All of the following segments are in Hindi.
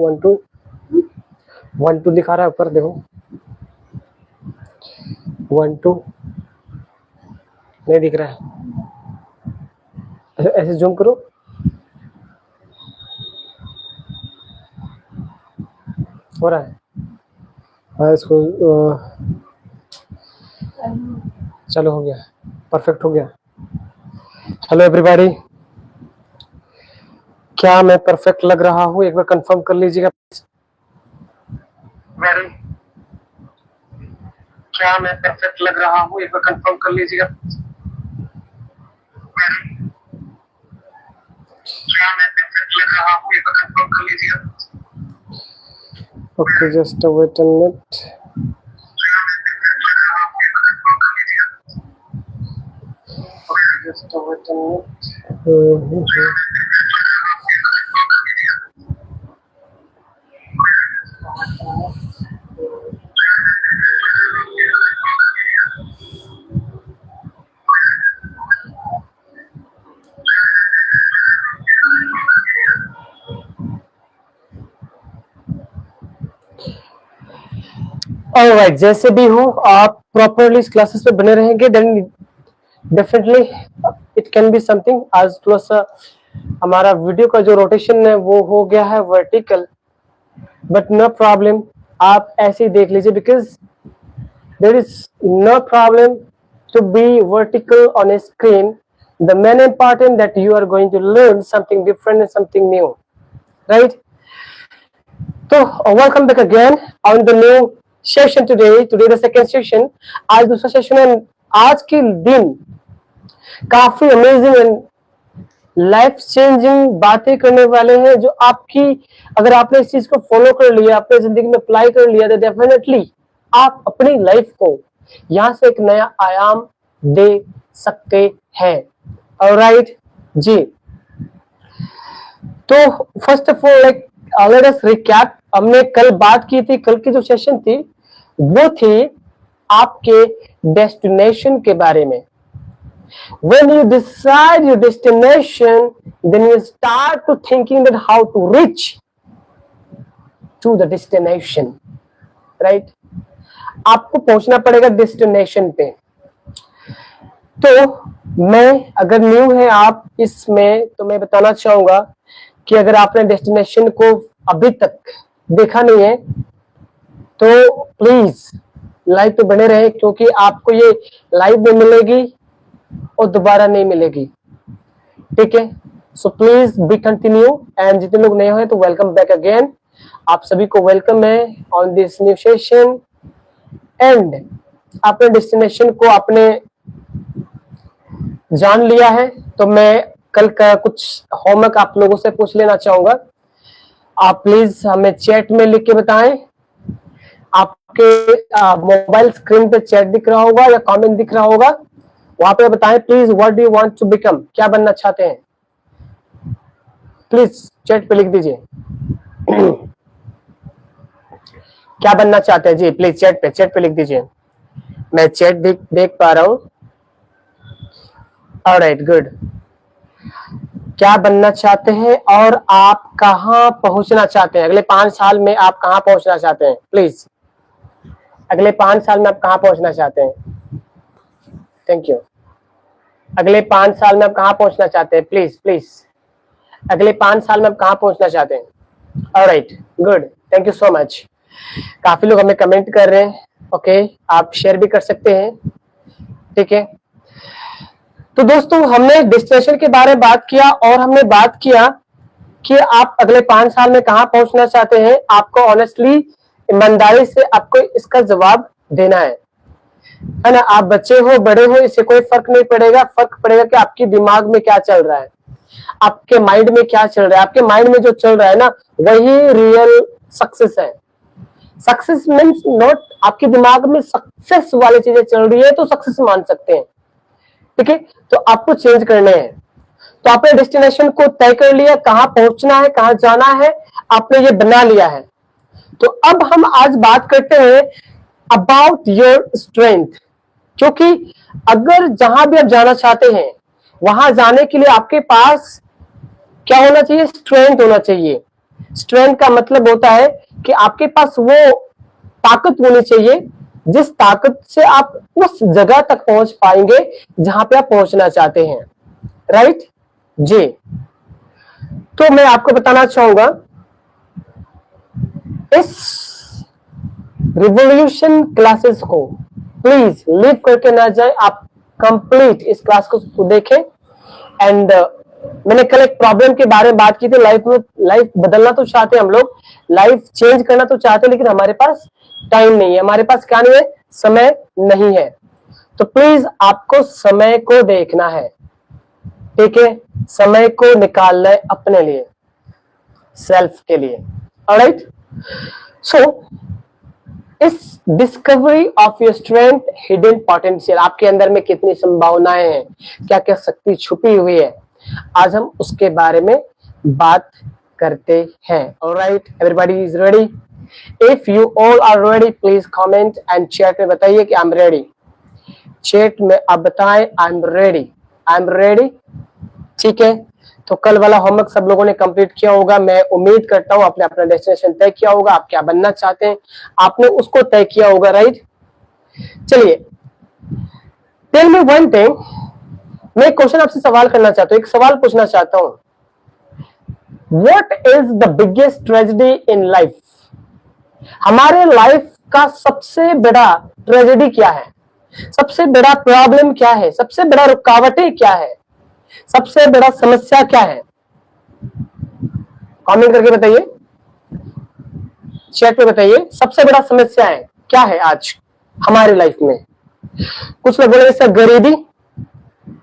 1 2 1 2 दिखा रहा है ऊपर, देखो 1 2 नहीं दिख रहा है। ऐसे जूम करो, हो रहा है। हाँ, इसको चलो हो गया, परफेक्ट हो गया। हेलो एवरीबॉडी, क्या मैं परफेक्ट लग रहा हूँ? एक बार कंफर्म कर लीजिएगा। क्या मैं परफेक्ट लग रहा हूँ? एक बार कंफर्म कर लीजिएगा। क्या मैं परफेक्ट लग रहा हूँ? एक बार कंफर्म कर लीजिएगा। Okay, just wait a minute. Just wait a minute. Alright, जैसे भी हो आप प्रॉपरली इस क्लासेस पे बने रहेंगे, then definitely it can be something. आज थोड़ा सा हमारा वीडियो का जो रोटेशन है वो हो गया है वर्टिकल, बट नो प्रॉब्लम, आप ऐसे ही देख लीजिए, because there is no problem to be vertical on a screen. The main important that you are going to learn something different and something new, right? तो welcome back again on the new session today the second session. आज दूसरा सेशन है। आज के दिन काफी अमेजिंग एंड लाइफ चेंजिंग बातें करने वाले हैं, जो आपकी, अगर आपने इस चीज को फॉलो कर लिया, अपने जिंदगी में अप्लाई कर लिया, तो डेफिनेटली आप अपनी लाइफ को यहां से एक नया आयाम दे सकते हैं। ऑलराइट जी, तो first of all let us recap. हमने कल बात की थी, कल की जो सेशन थी वो थी आपके डेस्टिनेशन के बारे में। When you decide your destination, then you start to thinking that how to reach to the destination, right? आपको पहुंचना पड़ेगा डेस्टिनेशन पे। तो मैं, अगर न्यू है आप इसमें, तो मैं बताना चाहूंगा कि अगर आपने डेस्टिनेशन को अभी तक देखा नहीं है तो प्लीज लाइव पे बने रहे, क्योंकि आपको ये लाइव में मिलेगी और दोबारा नहीं मिलेगी, ठीक है? So please be continue, and जितने लोग नए हैं तो वेलकम बैक अगेन। आप सभी को वेलकम है on this new session. And अपने डेस्टिनेशन को आपने जान लिया है, तो मैं कल का कुछ होमवर्क आप लोगों से पूछ लेना चाहूंगा। आप प्लीज हमें चैट में लिख के बताएं। आपके मोबाइल स्क्रीन पे चैट दिख रहा होगा या कमेंट दिख रहा होगा, वहां पे बताएं please, what do you want to become, क्या बनना चाहते हैं? प्लीज चैट पे लिख दीजिए क्या बनना चाहते हैं जी, प्लीज चैट पे लिख दीजिए। मैं चैट देख पा रहा हूँ। Alright, good. क्या बनना चाहते हैं और आप कहाँ पहुंचना चाहते हैं? अगले 5 साल में आप कहाँ पहुंचना चाहते हैं? प्लीज, अगले 5 साल में आप कहाँ पहुंचना चाहते हैं? Thank you. अगले 5 साल में आप कहाँ पहुंचना चाहते हैं? प्लीज प्लीज, अगले 5 साल में आप कहाँ पहुंचना चाहते हैं? Alright, good, thank you so much. काफी लोग हमें कमेंट कर रहे हैं। ओके, आप शेयर भी कर सकते हैं, ठीक है? तो दोस्तों, हमने डेस्टिनेशन के बारे में बात किया और हमने बात किया कि आप अगले 5 साल में कहाँ पहुंचना चाहते हैं। आपको ऑनेस्टली, ईमानदारी से आपको इसका जवाब देना है ना? आप बच्चे हो, बड़े हो, इससे कोई फर्क नहीं पड़ेगा। फर्क पड़ेगा कि आपके दिमाग में क्या चल रहा है, आपके माइंड में क्या चल रहा है। आपके माइंड में जो चल रहा है ना, वही रियल सक्सेस है। सक्सेस मीन्स नॉट, आपके दिमाग में सक्सेस वाली चीजें चल रही है तो सक्सेस मान सकते हैं, ठीक है? तो आपको चेंज करने हैं। तो आपने डेस्टिनेशन को तय कर लिया, कहां पहुंचना है, कहां जाना है, आपने ये बना लिया है। तो अब हम आज बात करते हैं अबाउट योर स्ट्रेंथ, क्योंकि अगर जहां भी आप जाना चाहते हैं, वहां जाने के लिए आपके पास क्या होना चाहिए? स्ट्रेंथ होना चाहिए। स्ट्रेंथ का मतलब होता है कि आपके पास वो ताकत होनी चाहिए जिस ताकत से आप उस जगह तक पहुंच पाएंगे जहां पे आप पहुंचना चाहते हैं, राइट जी। तो मैं आपको बताना चाहूंगा इस रिवॉल्यूशन क्लासेस को प्लीज लीव करके ना जाए, आप कंप्लीट इस क्लास को देखें। एंड मैंने कल एक प्रॉब्लम के बारे में बात की थी, लाइफ में लाइफ बदलना तो चाहते हैं हम लोग, लाइफ चेंज करना तो चाहते हैं, लेकिन हमारे पास टाइम नहीं है, हमारे पास क्या नहीं है, समय नहीं है। तो प्लीज आपको समय को देखना है, ठीक है, समय को निकालना है अपने लिए, सेल्फ के लिए। ऑलराइट, सो इस discovery of your strength hidden potential, आपके अंदर में कितनी संभावनाएं हैं, क्या क्या शक्ति छुपी हुई है, आज हम उसके बारे में बात करते हैं। Alright, everybody is ready? If you all are ready please comment and chat में बताइए कि आई एम रेडी। चैट में आप बताएं आई am ready, I am ready, ठीक है। तो कल वाला होमवर्क सब लोगों ने कंप्लीट किया होगा, मैं उम्मीद करता हूं आपने अपना डेस्टिनेशन तय किया होगा, आप क्या बनना चाहते हैं आपने उसको तय किया होगा, राइट। चलिए, टेल मी वन थिंग, मैं क्वेश्चन आपसे सवाल करना चाहता हूं, एक सवाल पूछना चाहता हूं, what is the biggest tragedy in life? हमारे लाइफ का सबसे बड़ा ट्रेजेडी क्या है, सबसे बड़ा प्रॉब्लम क्या है, सबसे बड़ा रुकावटें क्या है, सबसे बड़ा समस्या क्या है? कमेंट करके बताइए, चैट पे बताइए, सबसे बड़ा समस्या है क्या है आज हमारी लाइफ में? कुछ लोग बोले सर गरीबी,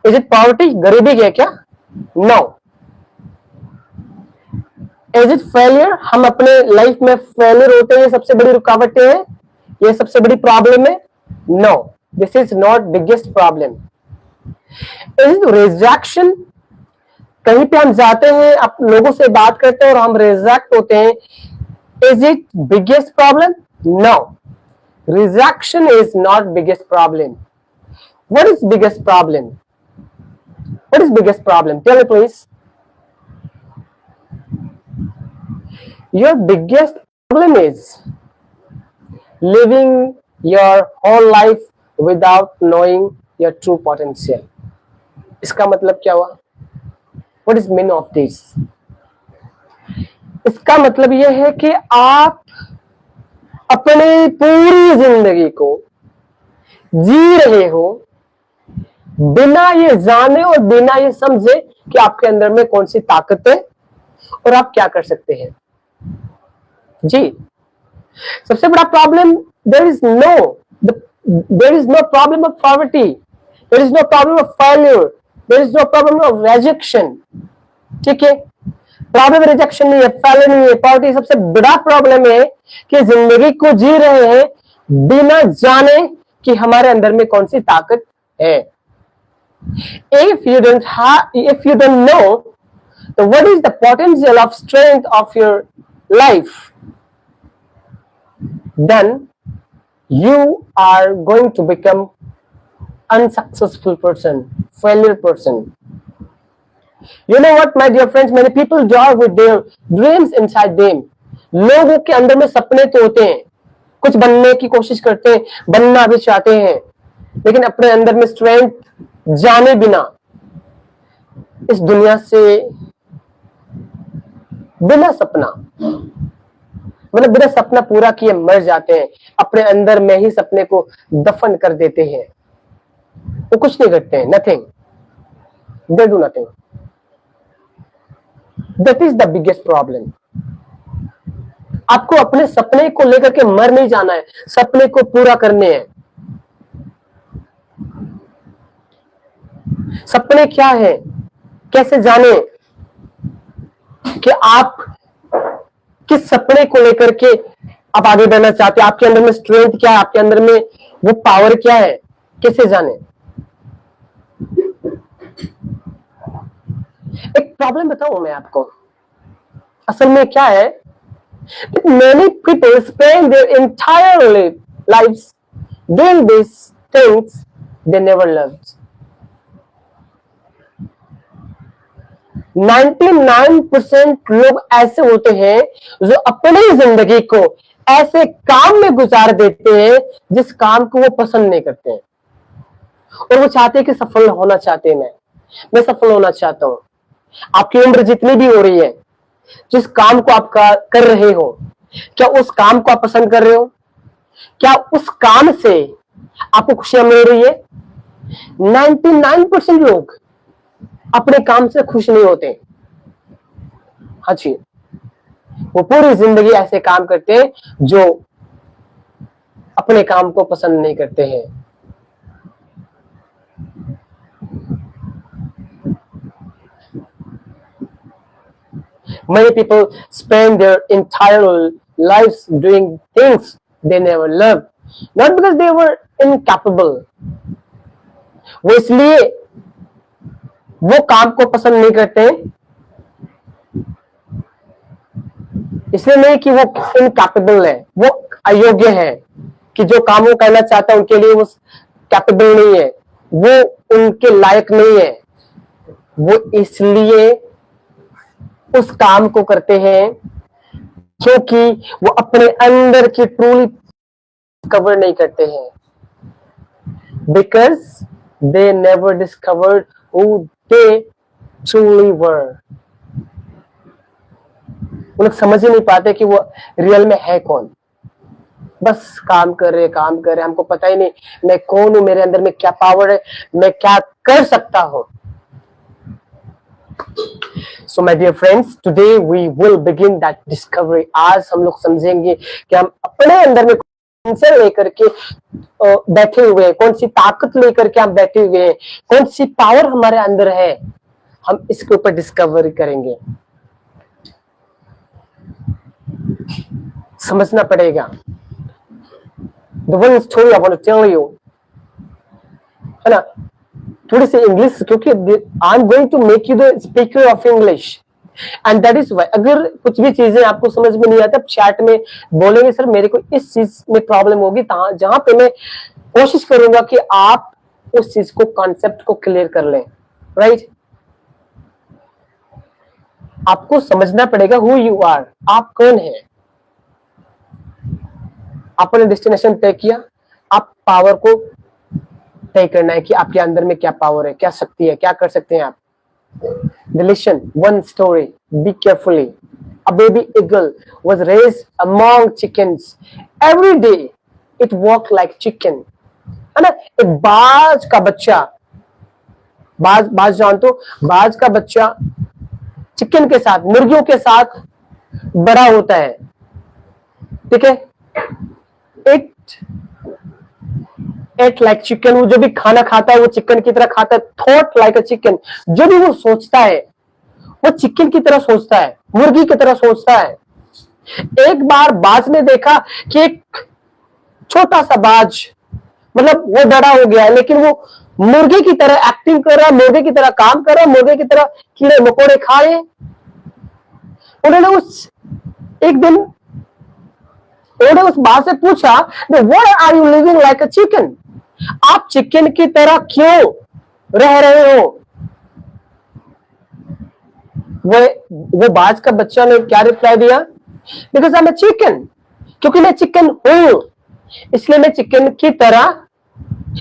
इज इट पॉवर्टी, गरीबी है क्या? नो। इज इट फेलियर, हम अपने लाइफ में फेलियर होते हैं, सबसे बड़ी रुकावटें हैं, ये सबसे बड़ी प्रॉब्लम है? No, this is not biggest problem. Is rejection, कहीं पे हम जाते हैं, आप लोगों से बात करते हैं और हम रिजेक्ट होते हैं, is it biggest problem? No, rejection is not biggest problem. What is biggest problem? What is biggest problem? Tell me please. Your biggest problem is living your whole life without knowing your true potential. इसका मतलब क्या हुआ? What is meaning of this? इसका मतलब यह है कि आप अपनी पूरी जिंदगी को जी रहे हो बिना ये जाने और बिना ये समझे कि आपके अंदर में कौन सी ताकत है और आप क्या कर सकते हैं। जी, सबसे बड़ा problem, there is no problem of poverty, there is no problem of failure, there is no problem of rejection, ठीक है। प्रॉब्लम रिजेक्शन नहीं है, फेलियर नहीं है, पॉवर्टी। सबसे बड़ा प्रॉब्लम है कि जिंदगी को जी रहे हैं बिना जाने कि हमारे अंदर में कौन सी ताकत है। इफ यू डोंट नो तो what is the potential of strength of your life, then you are going to become unsuccessful person, failure person. You know what, my dear friends, many people draw with their dreams inside them. लोगों के अंदर में सपने तो होते हैं, कुछ बनने की कोशिश करते हैं, बनना भी चाहते हैं, लेकिन अपने अंदर में स्ट्रेंथ जाने बिना इस दुनिया से बिना सपना, मतलब बिना सपना पूरा किए मर जाते हैं, अपने अंदर में ही सपने को दफन कर देते हैं, वो कुछ नहीं करते हैं, nothing, they do nothing. That is the biggest problem. आपको अपने सपने को लेकर के मर नहीं जाना है, सपने को पूरा करने हैं। सपने क्या है, कैसे जाने कि आप किस सपने को लेकर के आप आगे बढ़ना चाहते हैं, आपके अंदर में स्ट्रेंथ क्या है, आपके अंदर में वो पावर क्या है, कैसे जाने। एक प्रॉब्लम बताऊं मैं आपको, असल में क्या है, many people spend their entire lives doing these things they never loved. 99% लोग ऐसे होते हैं जो अपनी जिंदगी को ऐसे काम में गुजार देते हैं जिस काम को वो पसंद नहीं करते हैं, और वो चाहते हैं कि सफल होना चाहते हैं। मैं सफल होना चाहता हूं। आपकी उम्र जितनी भी हो रही है, जिस काम को आप कर रहे हो, क्या उस काम को आप पसंद कर रहे हो? क्या उस काम से आपको खुशियां मिल रही है? 99% लोग अपने काम से खुश नहीं होते। हाँ जी, वो पूरी जिंदगी ऐसे काम करते हैं जो अपने काम को पसंद नहीं करते हैं। Many people spend their entire lives doing things they never loved, not because they were incapable. वो इसलिए वो काम को पसंद नहीं करते, इसलिए नहीं कि वो इनकैपेबल है, वो अयोग्य है, कि जो काम वो करना चाहता है उनके लिए वो कैपेबल नहीं है, वो उनके लायक नहीं है। वो इसलिए उस काम को करते हैं क्योंकि वो अपने अंदर की ट्रूली डिस्कवर नहीं करते हैं, because they never discovered who they truly were. वो लोग समझ ही नहीं पाते कि वो रियल में है कौन। बस काम कर रहे, हमको पता ही नहीं मैं कौन हूं, मेरे अंदर में क्या पावर है, मैं क्या कर सकता हूं। So my dear friends, today we will begin that discovery. आज हम लोग समझेंगे कि हम अपने अंदर में कौन सा लेकर के बैठे हुए हैं, कौन सी ताकत लेकर के हम बैठे हुए हैं, कौन सी पावर हमारे अंदर है, हम इसके ऊपर डिस्कवरी करेंगे। समझना पड़ेगा। The one story I want to tell you, है ना, थोड़ी सी इंग्लिश, क्योंकि I am going to make you the speaker of English, and that is why. अगर कुछ भी चीजें आपको समझ में नहीं आती, आप चैट में बोलेंगे सर मेरे को इस चीज में प्रॉब्लम होगी, जहां पे मैं कोशिश करूंगा कि आप उस चीज को, कॉन्सेप्ट को क्लियर कर लें। राइट, आपको समझना पड़ेगा हु यू आर, आप कौन है। आपने डेस्टिनेशन तय किया, आप पावर को तय करना है कि आपके अंदर में क्या पावर है, क्या शक्ति है, क्या कर सकते हैं आप। Listen, one story, be carefully. A baby eagle was raised among chickens. Every day it walked like chicken. है ना, एक बाज का बच्चा, बाज जानते हो, बाज का बच्चा चिकन के साथ, मुर्गियों के साथ बड़ा होता है। ठीक है, एट लाइक चिकन, वो जो भी खाना खाता है वो चिकन की तरह खाता है। थॉट लाइक अ चिकन, जो भी वो सोचता है वो चिकन की तरह सोचता है, मुर्गी की तरह सोचता है। एक बार बाज ने देखा कि एक छोटा सा बाज, मतलब वो बड़ा हो गया है लेकिन वो मुर्गी की तरह एक्टिंग कर रहा है, मुर्गी की तरह काम कर रहा है, मुर्गी की तरह कीड़े मकोड़े खाए। उन्होंने उस बात से पूछा, why are you living like a chicken? आप चिकन की तरह क्यों रह रहे हो? वो बाज का बच्चा ने क्या रिप्लाई दिया? Because I am a chicken, क्योंकि मैं चिकन हूं, इसलिए मैं चिकन की तरह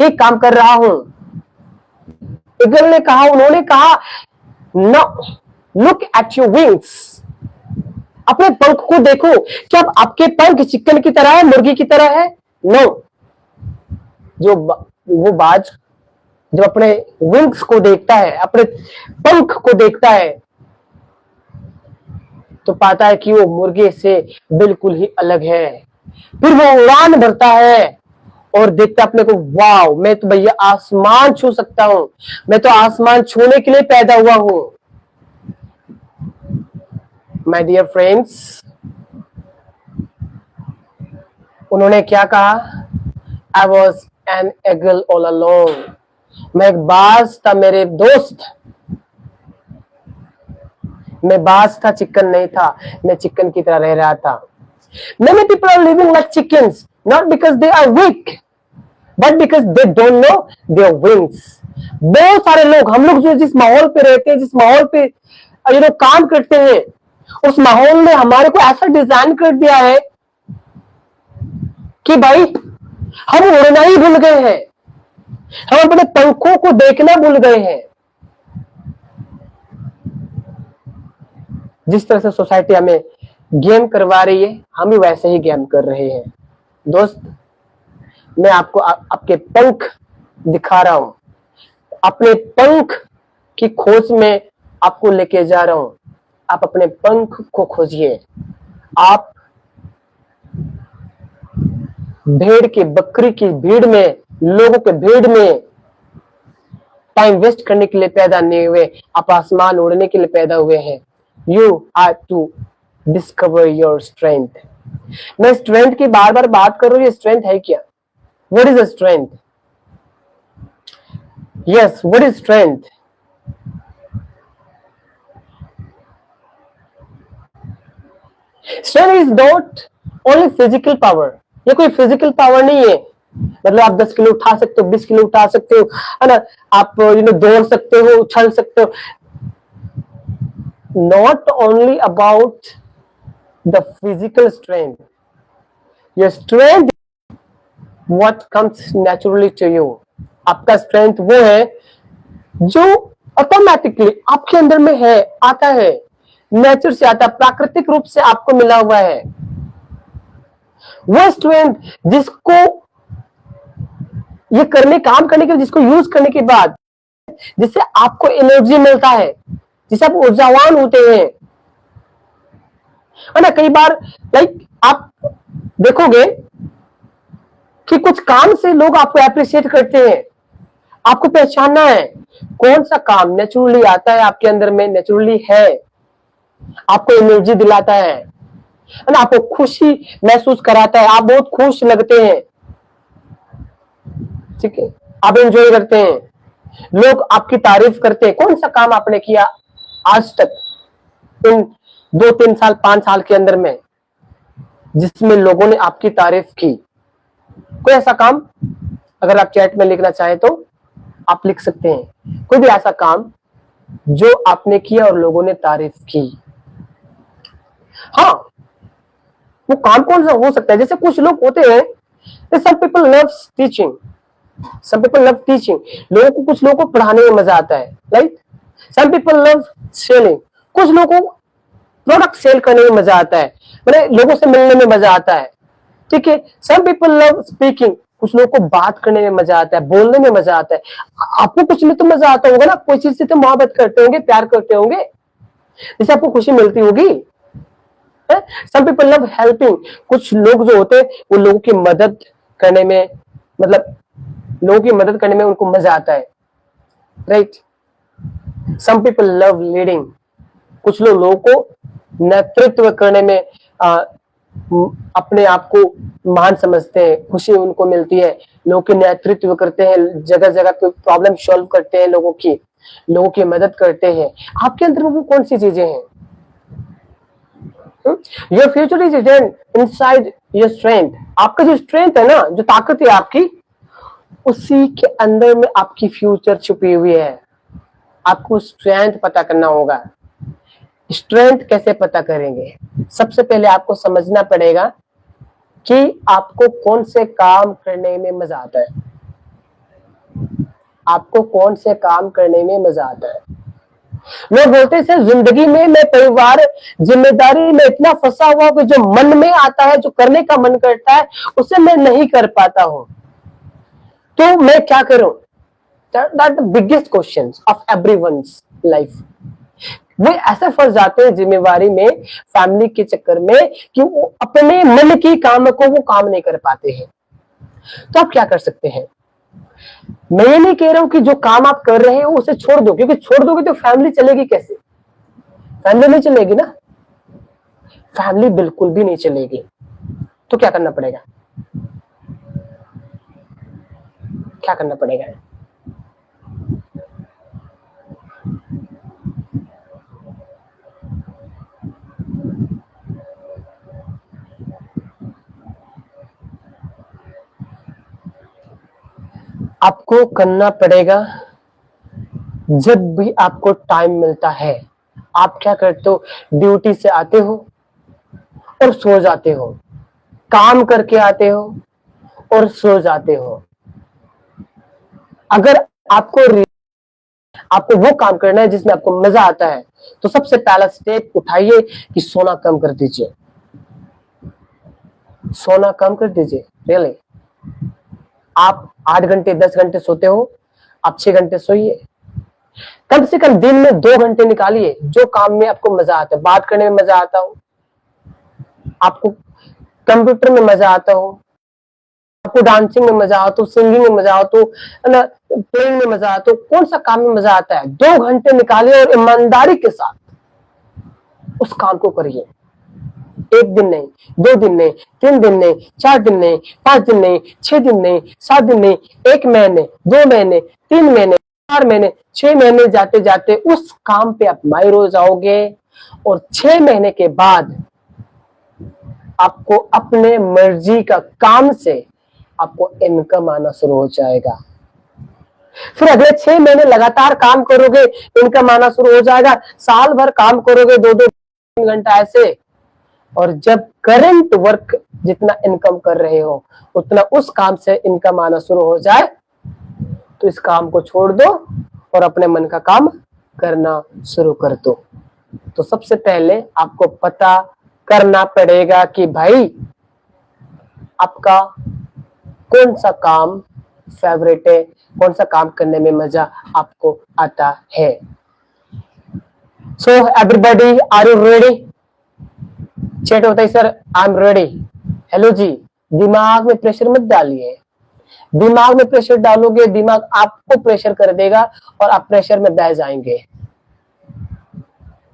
ही काम कर रहा हूं। ईगल ने कहा, उन्होंने कहा, no, look at your wings, अपने पंख को देखो, क्या आपके पंख चिकन की तरह है, मुर्गी की तरह है? नो। वो बाज जब अपने विंग्स को देखता है, अपने पंख को देखता है, तो पाता है कि वो मुर्गे से बिल्कुल ही अलग है। फिर वो उड़ान भरता है और देखता अपने को, वाव, मैं तो भैया आसमान छू सकता हूं, मैं तो आसमान छूने के लिए पैदा हुआ हूं। माय डियर फ्रेंड्स, उन्होंने क्या कहा? I was an eagle all alone, मैं एक बाज था मेरे दोस्त, मैं बाज था, चिकन नहीं था, मैं चिकन की तरह रह रहा था। Many people are living like chickens, not because they are weak, but because they don't know their wings. बहुत सारे लोग, हम लोग जो जिस माहौल पे रहते हैं, जिस माहौल पे काम करते हैं, उस माहौल ने हमारे को ऐसा डिजाइन कर दिया है कि भाई हम उड़ना ही भूल गए हैं, हम अपने पंखों को देखना भूल गए हैं। जिस तरह से सोसाइटी हमें गेम करवा रही है, हम भी वैसे ही गेम कर रहे हैं। दोस्त, मैं आपको आपके पंख दिखा रहा हूं, अपने पंख की खोज में आपको लेके जा रहा हूं। आप अपने पंख को खोजिए। आप भेड़ की, बकरी की भीड़ में, लोगों के भीड़ में टाइम वेस्ट करने के लिए पैदा नहीं हुए, आप आसमान उड़ने के लिए पैदा हुए हैं। You have to discover your strength. मैं स्ट्रेंथ की बार बार बात कर रहा हूं, ये स्ट्रेंथ है क्या? What is a strength? Yes, what is strength? Strength is not only physical power. ये कोई फिजिकल पावर नहीं है, मतलब आप 10 किलो उठा सकते हो, 20 किलो उठा सकते हो, है ना, आप दौड़ सकते हो, उछल सकते हो। Not only about the physical strength, your strength what comes naturally to you. आपका स्ट्रेंथ वो है जो ऑटोमेटिकली आपके अंदर में है, आता है, नेचर से आता है, प्राकृतिक रूप से आपको मिला हुआ है। वो स्ट्रेंथ जिसको ये काम करने के, जिसको यूज करने के बाद जिससे आपको एनर्जी मिलता है, जिससे आप ऊर्जावान होते हैं, है ना। कई बार आप देखोगे कि कुछ काम से लोग आपको एप्रिशिएट करते हैं। आपको पहचानना है कौन सा काम नेचुरली आता है आपके अंदर में, नेचुरली है, आपको एनर्जी दिलाता है ना, आपको खुशी महसूस कराता है, आप बहुत खुश लगते हैं, ठीक है, आप एंजॉय करते हैं, लोग आपकी तारीफ करते हैं। कौन सा काम आपने किया आज तक इन 2-3 साल 5 साल के अंदर में जिसमें लोगों ने आपकी तारीफ की? कोई ऐसा काम अगर आप चैट में लिखना चाहें तो आप लिख सकते हैं, कोई भी ऐसा काम जो आपने किया और लोगों ने तारीफ की। हाँ, वो काम कौन सा हो सकता है? जैसे कुछ लोग होते हैं, some people love teaching, some people love teaching, लोगों को, कुछ लोगों को पढ़ाने में मजा आता है, right. some people love selling, कुछ लोगों को प्रोडक्ट सेल करने में मजा आता है, मतलब लोगों से मिलने में मजा आता है, ठीक है। some people love speaking, कुछ लोगों को बात करने में मजा आता है, बोलने में मजा आता है। आपको कुछ में तो मजा आता होगा ना, कोई चीज से तो मोहब्बत करते होंगे, प्यार करते होंगे, जिससे आपको खुशी मिलती होगी। Some people love helping, कुछ लोग जो होते हैं वो लोगों की मदद करने में, मतलब लोगों की मदद करने में उनको मजा आता है, right. Some people love leading, कुछ लोग लोगों को नेतृत्व करने में अपने आप को महान समझते हैं, खुशी उनको मिलती है, लोगों के नेतृत्व करते हैं, जगह जगह पे प्रॉब्लम सॉल्व करते हैं, लोगों की मदद करते हैं। आपके अंदर वो कौन सी चीजें हैं? Your future is hidden inside your strength. आपका जो स्ट्रेंथ है ना, जो ताकत है आपकी, उसी के अंदर में आपकी फ्यूचर छुपी हुई है। आपको स्ट्रेंथ पता करना होगा। स्ट्रेंथ कैसे पता करेंगे? सबसे पहले आपको समझना पड़ेगा कि आपको कौन से काम करने में मजा आता है, आपको कौन से काम करने में मजा आता है। लोग बोलते हैं जिंदगी में मैं परिवार, जिम्मेदारी में इतना फंसा हुआ कि जो मन में आता है, जो करने का मन करता है, उसे मैं नहीं कर पाता हूं, तो मैं क्या करूं? That the biggest question of everyone's life. वो ऐसे फंस जाते हैं जिम्मेवारी में, फैमिली के चक्कर में, कि वो अपने मन की काम को वो काम नहीं कर पाते हैं। तो आप क्या कर सकते हैं? मैं ये नहीं कह रहा हूं कि जो काम आप कर रहे हो उसे छोड़ दो, क्योंकि छोड़ दोगे तो फैमिली चलेगी कैसे? फैमिली नहीं चलेगी ना, फैमिली बिल्कुल भी नहीं चलेगी। तो क्या करना पड़ेगा? क्या करना पड़ेगा? आपको करना पड़ेगा, जब भी आपको टाइम मिलता है, आप क्या करते हो, ड्यूटी से आते हो और सो जाते हो, काम करके आते हो और सो जाते हो। अगर आपको वो काम करना है जिसमें आपको मजा आता है, तो सबसे पहला स्टेप उठाइए कि सोना कम कर दीजिए, सोना कम कर दीजिए। रियली, आप 8 घंटे 10 घंटे सोते हो, आप 6 घंटे सोइए। कम से कम दिन में 2 घंटे निकालिए जो काम में आपको मजा आता है। बात करने में मजा आता हो, आपको कंप्यूटर में मजा आता हो, आपको डांसिंग में मजा आता हो, सिंगिंग में मजा आता हो, प्लेइंग में मजा आता हो, कौन सा काम में मजा आता है, 2 घंटे निकालिए और ईमानदारी के साथ उस काम को करिए। 1 दिन नहीं, 2 दिन नहीं, 3 दिन नहीं, 4 दिन नहीं, 5 दिन नहीं, 6 दिन नहीं, 7 दिन नहीं, 1 महीने, 2 महीने, 3 महीने, 4 महीने, 6 महीने जाते जाते उस काम पे आप माहिर हो जाओगे और 6 महीने के बाद आपको अपने मर्जी का काम से आपको इनकम आना शुरू हो जाएगा। फिर अगले 6 महीने लगातार काम करोगे, इनकम आना शुरू हो जाएगा। साल भर काम करोगे 2-2 3 घंटा ऐसे, और जब करंट वर्क जितना इनकम कर रहे हो उतना उस काम से इनकम आना शुरू हो जाए, तो इस काम को छोड़ दो और अपने मन का काम करना शुरू कर दो। तो सबसे पहले आपको पता करना पड़ेगा कि भाई आपका कौन सा काम फेवरेट है, कौन सा काम करने में मजा आपको आता है। So everybody, are you ready? Chat होता है sir, I am ready. Hello ji, दिमाग में प्रेशर मत डालिए। दिमाग में प्रेशर डालोगे, दिमाग आपको प्रेशर कर देगा और आप प्रेशर में बह जाएंगे।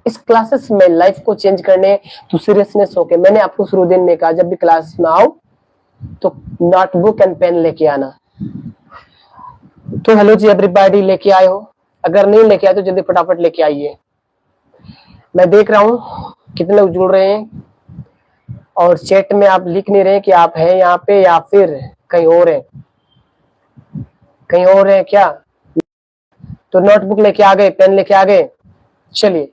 इस क्लासेस में लाइफ को चेंज करने तो सीरियसनेस होके, मैंने आपको शुरू दिन में कहा जब भी क्लास में आओ तो नोटबुक एंड पेन लेके आना। तो हेलो जी एवरीबॉडी, लेके आए हो? अगर नहीं लेके आए तो जल्दी फटाफट लेके आइए। मैं देख रहा हूँ कितने लोग जुड़ रहे हैं और चैट में आप लिख नहीं रहे कि आप हैं यहाँ पे या फिर कहीं और है, कहीं और है क्या? तो नोटबुक लेके आ गए, पेन लेके आ गए? चलिए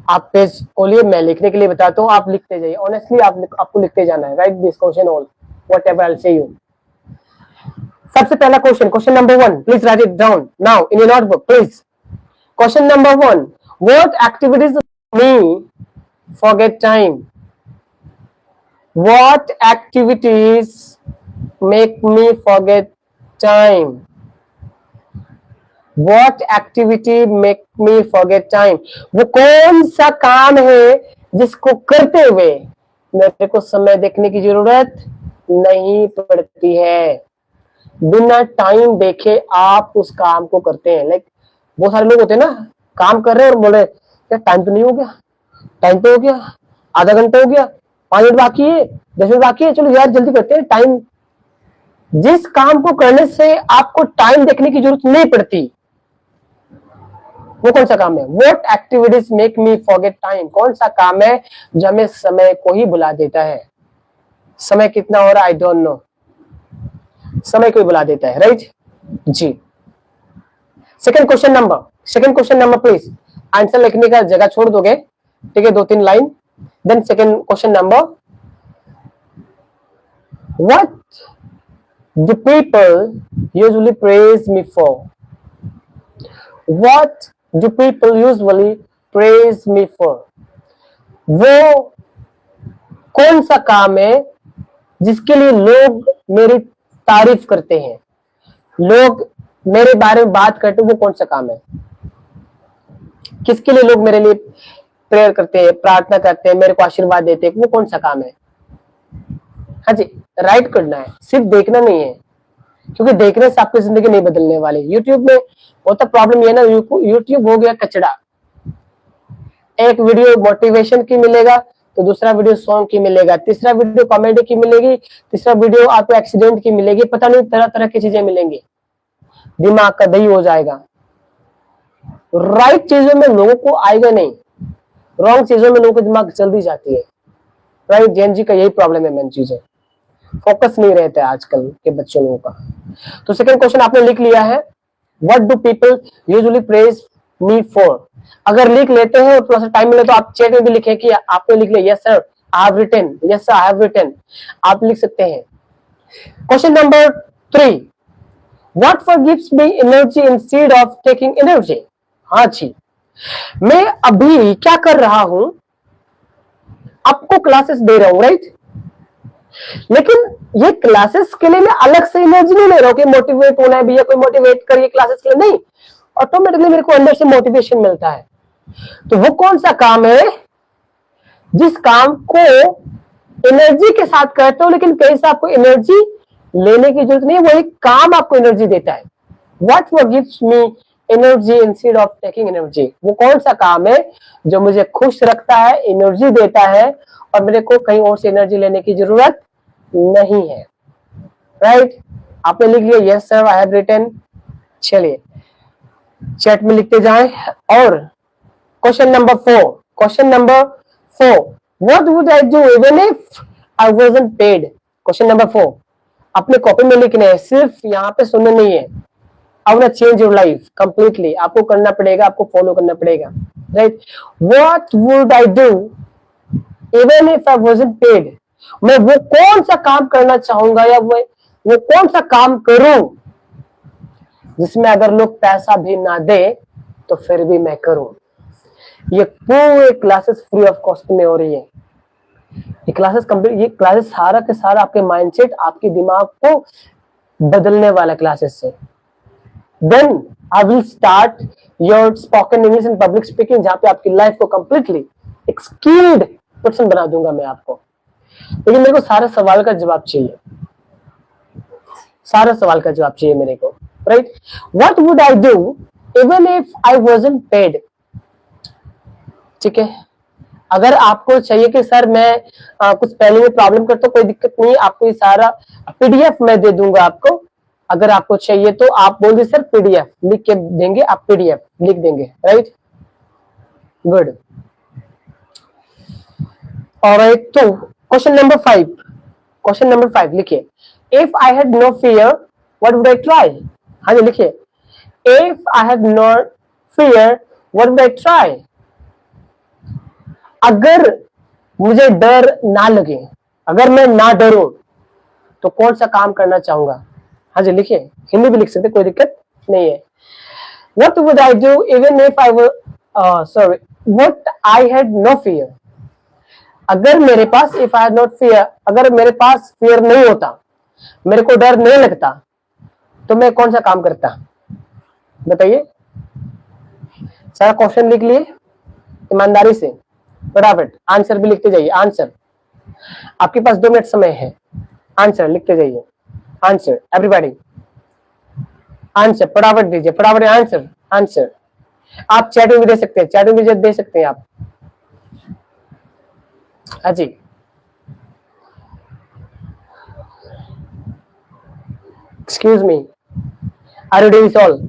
आप पेज खोलिए, मैं लिखने के लिए बताता हूँ, आप लिखते जाइए। ऑनेस्टली आपको लिखते जाना है। Right this question all whatever I will say you. सबसे पहला question number 1, please right it down now in your notebook please. Question number 1, what activities me forget time? What activities make me forget time? What activity make me forget time? वो कौन सा काम है जिसको करते हुए मेरे को समय देखने की जरूरत नहीं पड़ती है। बिना टाइम देखे आप उस काम को करते हैं। लाइक बहुत सारे लोग होते हैं ना, काम कर रहे हैं और बोल रहे यार टाइम तो नहीं हो गया, टाइम तो हो गया, आधा घंटा हो गया, 5 मिनट बाकी है, 10 मिनट बाकी है, चलो यार जल्दी करते हैं। टाइम, जिस काम को करने से आपको टाइम देखने की जरूरत नहीं पड़ती वो कौन सा काम है? What activities make me forget time? कौन सा काम है जो हमें समय को ही बुला देता है? समय कितना हो रहा है आई डोंट नो, समय को ही बुला देता है। राइट जी। Second question number please. Answer लिखने का जगह छोड़ दोगे, ठीक है, 2-3 line. Then second question number, what do people usually praise me for? What do people usually praise me for? वो कौन सा काम है जिसके लिए लोग मेरी तारीफ करते हैं, लोग मेरे बारे में बात करते हैं? वो कौन सा काम है? किसके लिए लोग मेरे लिए प्रेयर करते हैं, प्रार्थना करते हैं, मेरे को आशीर्वाद देते हैं? वो कौन सा काम है? हाँ जी, राइट करना है, सिर्फ देखना नहीं है, क्योंकि देखने से आपकी जिंदगी नहीं बदलने वाली। यूट्यूब में होता प्रॉब्लम ये ना, यूट्यूब हो गया कचड़ा। एक वीडियो मोटिवेशन की मिलेगा तो दूसरा वीडियो सॉन्ग की मिलेगा, तीसरा वीडियो कॉमेडी की मिलेगी, तीसरा वीडियो आपको एक्सीडेंट की मिलेगी, पता नहीं तरह तरह की चीजें मिलेंगी। दिमाग का दही हो जाएगा। राइट चीजों में लोगों को आएगा नहीं, रॉन्ग चीजों में लोगों को दिमाग जल्दी जाती है। राइट, जेन जी का यही प्रॉब्लम है, मेन चीज है, फोकस नहीं रहता है आजकल के बच्चों लोगों का। तो सेकंड क्वेश्चन आपने लिख लिया है, what do people usually praise need for. अगर लिख लेते हैं और थोड़ा सा टाइम मिले तो आप चैट में भी लिखें कि आपने लिख लिया, yes sir I have written, yes sir I have written, आप लिख सकते हैं। Question number 3, what for gives me energy instead of taking energy. हाँ जी, मैं अभी क्या कर रहा हूं, आपको क्लासेस दे रहा हूं, राइट, लेकिन ये क्लासेस के लिए मैं अलग से एनर्जी नहीं ले रहा हूं कि मोटिवेट होना है भैया, कोई मोटिवेट करिए क्लासेस के लिए, नहीं, ऑटोमेटिकली मेरे को अंदर से मोटिवेशन मिलता है। तो वो कौन सा काम है जिस काम को एनर्जी के साथ करते हो लेकिन कहीं से आपको एनर्जी लेने की जरूरत नहीं है, वो एक काम आपको एनर्जी देता है। व्हाट वो gives me energy instead of taking energy, वो कौन सा काम है जो मुझे खुश रखता है, एनर्जी देता है और मेरे को कहीं और से एनर्जी लेने की जरूरत नहीं है, राइट। आपने लिख लिया yes sir I have written, चलिए चैट में लिखते जाएं। और question number 4, what would I do even if I wasn't paid. Question number 4 अपने कॉपी में लिखने हैं, सिर्फ यहाँ पे सुनने नहीं है। I want change your life completely, आपको करना पड़ेगा, आपको फॉलो करना पड़ेगा, right. What would I do even if I wasn't paid, मैं वो कौन सा काम करना चाहूंगा या वो कौन सा काम करूं जिसमें अगर लोग पैसा भी ना दे तो फिर भी मैं करूं। ये पूरे क्लासेस फ्री ऑफ कॉस्ट में हो रही है। ये क्लासेस कंप्लीट, ये क्लासेस सारा के सारा आपके माइंडसेट, आपके दिमाग को बदलने वाला क्लासेस से। Then I will start your spoken English and public speaking, जहां पे आपकी लाइफ को कंप्लीटली एक स्किल्ड पर्सन बना दूंगा मैं आपको। लेकिन मेरे को सारे सवाल का जवाब चाहिए, सारा सवाल का जवाब चाहिए मेरे को, right. What would I do even if I wasn't paid, ठीक है। अगर आपको चाहिए कि सर मैं कुछ पहले में प्रॉब्लम करता हूं, कोई दिक्कत नहीं, आपको ये सारा पीडीएफ मैं दे दूंगा आपको। अगर आपको चाहिए तो आप बोल दीजिए सर पीडीएफ लिख के देंगे, आप पीडीएफ लिख देंगे, राइट, गुड। और तो क्वेश्चन नंबर 5 लिखिए, if I had no fear what would I try. हाँ जी लिखिए, if I had no fear what would I try. अगर मुझे डर ना लगे, अगर मैं ना डरूं तो कौन सा काम करना चाहूंगा। हाँ जी लिखिए, हिंदी भी लिख सकते, कोई दिक्कत नहीं है। What would I do even if I were what I had no fear। अगर मेरे पास if I had not fear, अगर मेरे पास फियर नहीं होता, मेरे को डर नहीं लगता, तो मैं कौन सा काम करता, बताइए। सारा क्वेश्चन लिख लिए ईमानदारी से, फटाफट आंसर भी लिखते जाइए। आंसर आपके पास 2 मिनट समय है, आंसर लिखते जाइए। आंसर एवरीबॉडी, आंसर फटाफट दीजिए, फटाफट आंसर। आंसर आप चैट में भी दे सकते हैं, चैट में भी दे सकते हैं आप। हाँ जी, excuse me, are you doing all.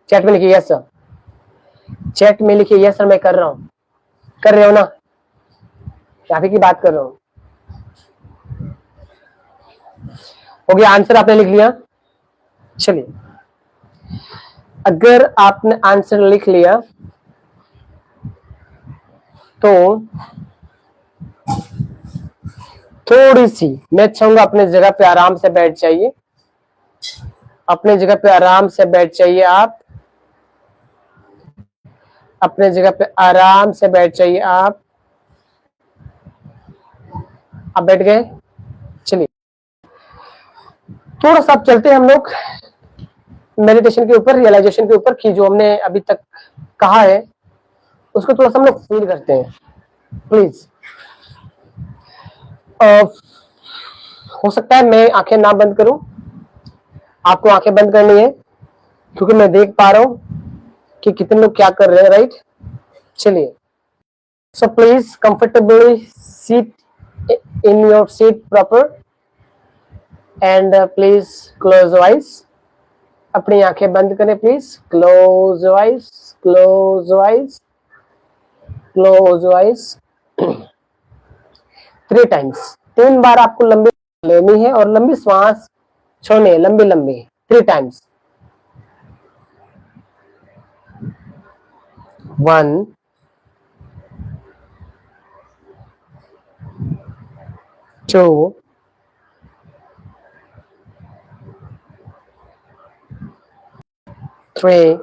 Chat में लिखिए यस सर, चैट में लिखिए यस सर मैं कर रहा हूँ, कर रहे हो ना, आप ही की बात कर रहा हूँ। हो गया आंसर, आपने लिख लिया। चलिए, अगर आपने आंसर लिख लिया तो थोड़ी सी मैं चाहूंगा अपने जगह पे आराम से बैठ जाइए, अपने जगह पे आराम से बैठ जाइए, आप अपने जगह पे आराम से बैठ जाइए। आप बैठ गए। चलिए थोड़ा सा चलते हैं हम लोग मेडिटेशन के ऊपर, रियलाइजेशन के ऊपर, कि जो हमने अभी तक कहा है उसको थोड़ा सा हम लोग फील करते हैं, प्लीज। हो सकता है मैं आंखें ना बंद करूं, आपको आंखें बंद करनी है क्योंकि मैं देख पा रहा हूं कि कितने लोग क्या कर रहे हैं, राइट। चलिए, so please comfortably seat in your seat proper and please close your eyes. अपनी आंखें बंद करें please, close your eyes, close your eyes, close your eyes. 3 times, 3 बार आपको लंबी लेनी है और लंबी श्वास छोड़नी है, लंबी लंबी 3 टाइम्स। 1 2 3।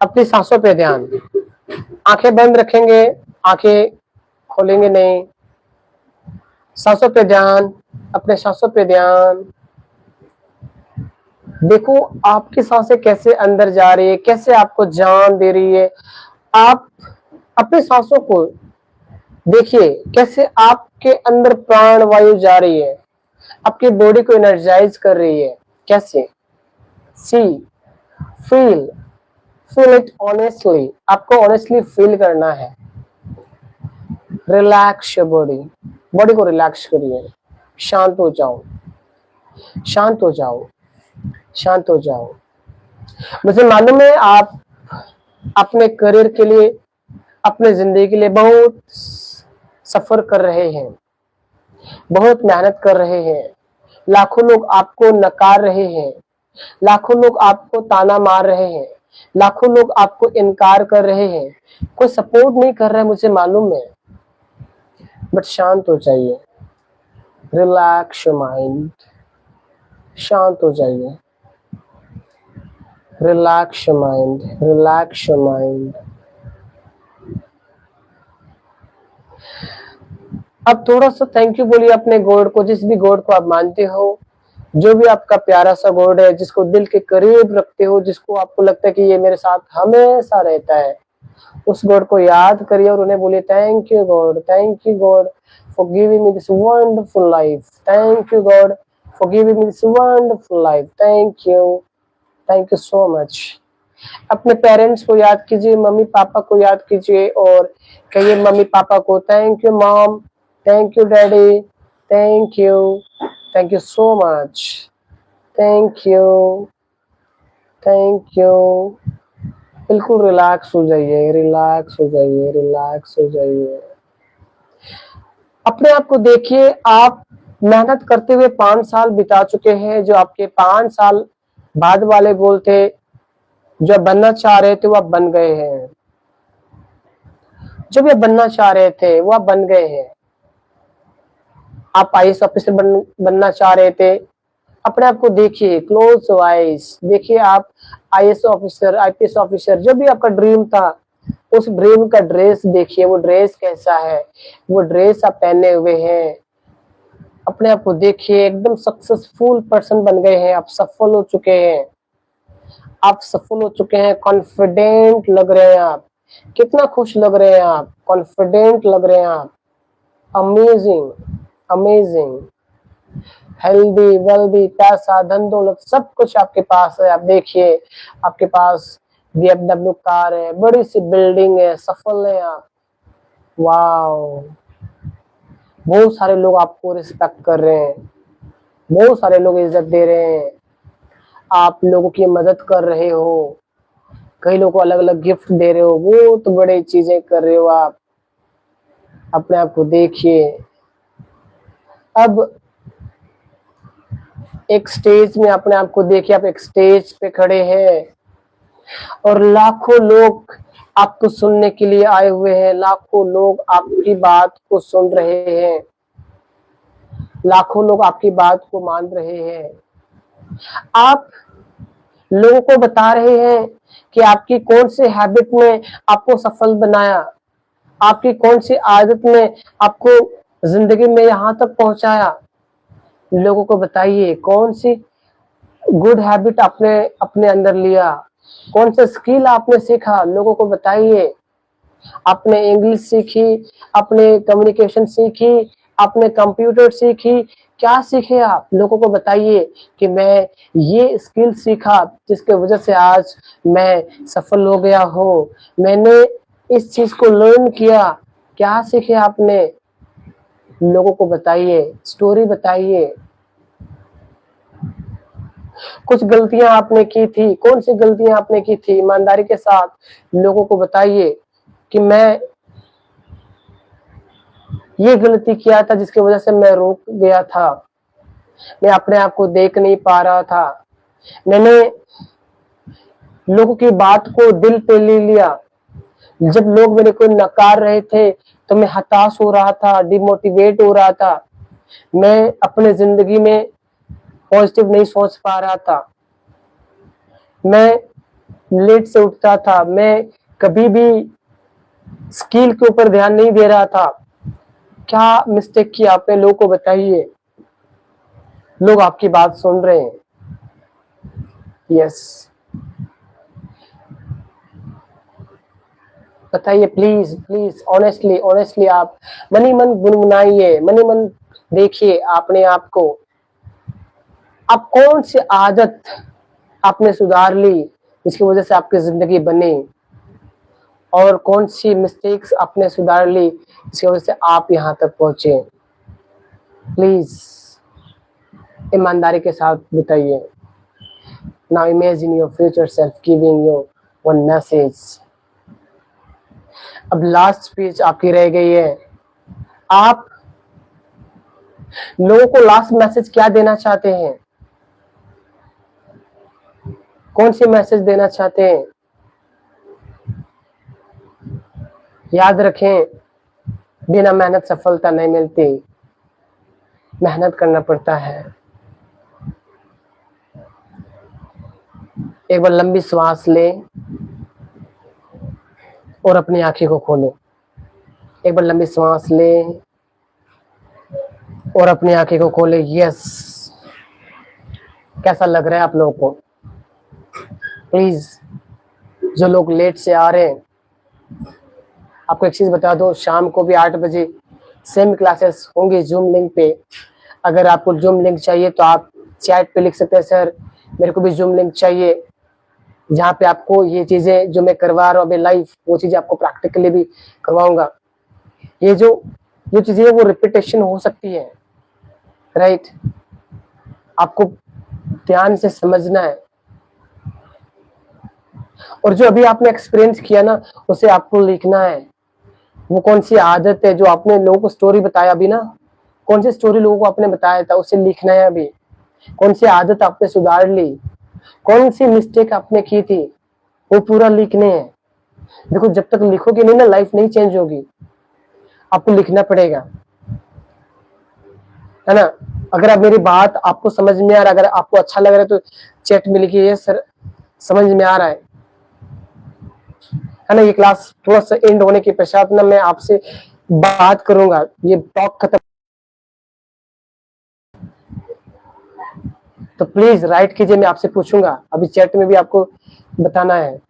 अपनी सांसों पे ध्यान, आंखें बंद रखेंगे, आंखें खोलेंगे नहीं। सांसों पे ध्यान, अपने सांसों पे ध्यान। देखो आपकी सांसें कैसे अंदर जा रही है, कैसे आपको जान दे रही है। आप अपनी सांसों को देखिए, कैसे आपके अंदर प्राण वायु जा रही है, आपकी बॉडी को एनर्जाइज कर रही है। कैसे? सी, फील, फील इट ऑनेस्टली। आपको ऑनेस्टली फील करना है। रिलैक्स योर बॉडी, बॉडी को रिलैक्स करिए। शांत हो जाओ, शांत हो जाओ, शांत हो जाओ। मुझे मालूम है आप अपने करियर के लिए, अपने जिंदगी के लिए बहुत सफर कर रहे हैं, बहुत मेहनत कर रहे हैं। लाखों लोग आपको नकार रहे हैं, लाखों लोग आपको ताना मार रहे हैं, लाखों लोग आपको इनकार कर रहे हैं, कोई सपोर्ट नहीं कर रहा है, मुझे मालूम है। बट शांत हो जाइए, रिलैक्स योर माइंड, शांत हो जाइए। Relax your mind, relax your mind. अब थोड़ा सा थैंक यू बोलिए अपने गॉड को, जिस भी गॉड को आप मानते हो, जो भी आपका प्यारा सा गॉड है, जिसको दिल के करीब रखते हो, जिसको आपको लगता है कि ये मेरे साथ हमेशा रहता है, उस गॉड को याद करिए और उन्हें बोलिए thank you God, thank you God for giving me this wonderful life, thank you God for giving me this wonderful life, thank you so much. अपने पेरेंट्स को याद कीजिए, मम्मी पापा को याद कीजिए और कहिए मम्मी पापा को thank you mom, thank you daddy, thank you so much, thank you, thank you. बिल्कुल रिलैक्स हो जाइए, रिलैक्स हो जाइए, रिलैक्स हो जाइए। अपने आप को देखिए, आप मेहनत करते हुए 5 साल बिता चुके हैं। जो आपके 5 साल बाद वाले गोल थे, जो आप बनना चाह रहे थे, वो आप बन गए हैं। जो भी आप बनना चाह रहे थे वो आप बन गए हैं। आप आईएएस ऑफिसर बनना चाह रहे थे, अपने आप को देखिए, क्लोज आइज, देखिए आप आईएएस ऑफिसर, आईपीएस ऑफिसर, जो भी आपका ड्रीम था, उस ड्रीम का ड्रेस देखिए, वो ड्रेस कैसा है, वो ड्रेस आप पहने हुए हैं। अपने आप को देखिए, एकदम सक्सेसफुल पर्सन बन गए हैं, आप सफल हो चुके हैं, आप सफल हो चुके हैं, कॉन्फिडेंट लग रहे हैं आप, कितना खुश लग रहे हैं आप, कॉन्फिडेंट लग रहे हैं आप। Amazing, amazing. हेल्दी, वेल्दी, पैसा, धन दौलत सब कुछ आपके पास है। आप देखिए, आपके पास BMW कार है, बड़ी सी बिल्डिंग है, सफल है आप। वाओ, बहुत सारे लोग आपको रिस्पेक्ट कर रहे हैं, बहुत सारे लोग इज्जत दे रहे हैं, आप लोगों की मदद कर रहे हो, कई लोगों को अलग अलग गिफ्ट दे रहे हो, बहुत तो बड़ी चीजें कर रहे हो आप। अपने आप को देखिए। अब एक स्टेज में अपने आप को देखिए, आप एक स्टेज पे खड़े हैं और लाखों लोग आपको सुनने के लिए आए हुए हैं, लाखों लोग आपकी बात को सुन रहे हैं, लाखों लोग आपकी बात को मान रहे हैं। आप लोगों को बता रहे हैं कि आपकी कौन सी हैबिट ने आपको सफल बनाया, आपकी कौन सी आदत ने आपको जिंदगी में यहाँ तक पहुंचाया। लोगों को बताइए, कौन सी गुड हैबिट आपने अपने अंदर लिया, कौन सा स्किल आपने सीखा, लोगों को बताइए। आपने इंग्लिश सीखी, आपने कम्युनिकेशन सीखी, आपने कंप्यूटर सीखी, क्या सीखे आप, लोगों को बताइए कि मैं ये स्किल सीखा जिसके वजह से आज मैं सफल हो गया हूँ, मैंने इस चीज को लर्न किया। क्या सीखे आपने, लोगों को बताइए, स्टोरी बताइए। कुछ गलतियां आपने की थी, कौन सी गलतियां आपने की थी, ईमानदारी के साथ लोगों को बताइए कि मैं ये गलती किया था जिसकी वजह से मैं रुक गया था, मैं अपने आप को देख नहीं पा रहा था, मैंने लोगों की बात को दिल पे ले लिया। जब लोग मेरे को नकार रहे थे तो मैं हताश हो रहा था, डिमोटिवेट हो रहा था। मैं अपने जिंदगी में पॉजिटिव नहीं सोच पा रहा था। मैं लेट से उठता था। मैं कभी भी स्किल के ऊपर ध्यान नहीं दे रहा था। क्या मिस्टेक किया आपने? लोगों को बताइए। लोग आपकी बात सुन रहे हैं। यस, बताइए प्लीज प्लीज, ऑनेस्टली ऑनेस्टली। आप मनी मन गुनगुनाइए, मनी मन देखिए अपने आप को। आप कौन सी आदत आपने सुधार ली जिसकी वजह से आपकी जिंदगी बनी, और कौन सी मिस्टेक्स आपने सुधार ली जिसकी वजह से आप यहाँ तक पहुंचे। प्लीज ईमानदारी के साथ बताइए। Now imagine your future self giving you one message. अब लास्ट स्पीच आपकी रह गई है। आप लोगों को लास्ट मैसेज क्या देना चाहते हैं? कौन सी मैसेज देना चाहते हैं? याद रखें, बिना मेहनत सफलता नहीं मिलती, मेहनत करना पड़ता है। एक बार लंबी सांस लें और अपनी आंखें को खोलें। एक बार लंबी सांस लें और अपनी आंखें को खोलें। यस, कैसा लग रहा है आप लोगों को? प्लीज, जो लोग लेट से आ रहे हैं, आपको एक चीज बता दो, शाम को भी 8 बजे सेम क्लासेस होंगी जूम लिंक पे। अगर आपको जूम लिंक चाहिए तो आप चैट पे लिख सकते हैं, सर मेरे को भी जूम लिंक चाहिए, जहाँ पे आपको ये चीजें जो मैं करवा रहा हूँ अभी लाइव, वो चीजें आपको प्रैक्टिकली भी करवाऊंगा। ये जो चीजें वो रिपीटेशन हो सकती है, राइट? आपको ध्यान से समझना है, और जो अभी आपने एक्सपीरियंस किया ना उसे आपको लिखना है। वो कौन सी आदत है जो आपने लोगों को स्टोरी बताया अभी ना, कौन सी स्टोरी लोगों को आपने बताया था उसे लिखना है अभी। कौन सी आदत आपने सुधार ली, कौन सी मिस्टेक आपने की थी, वो पूरा लिखने हैं। देखो, जब तक लिखोगे नहीं ना, लाइफ नहीं चेंज होगी। आपको लिखना पड़ेगा, है ना? अगर आप मेरी बात आपको समझ में आ रहा है, अगर आपको अच्छा लग रहा है तो चैट में लिखिए सर समझ में आ रहा है ना? ये क्लास थोड़ा सा एंड होने के पश्चात ना मैं आपसे बात करूंगा, ये टॉक खत्म। तो प्लीज राइट कीजिए, मैं आपसे पूछूंगा, अभी चैट में भी आपको बताना है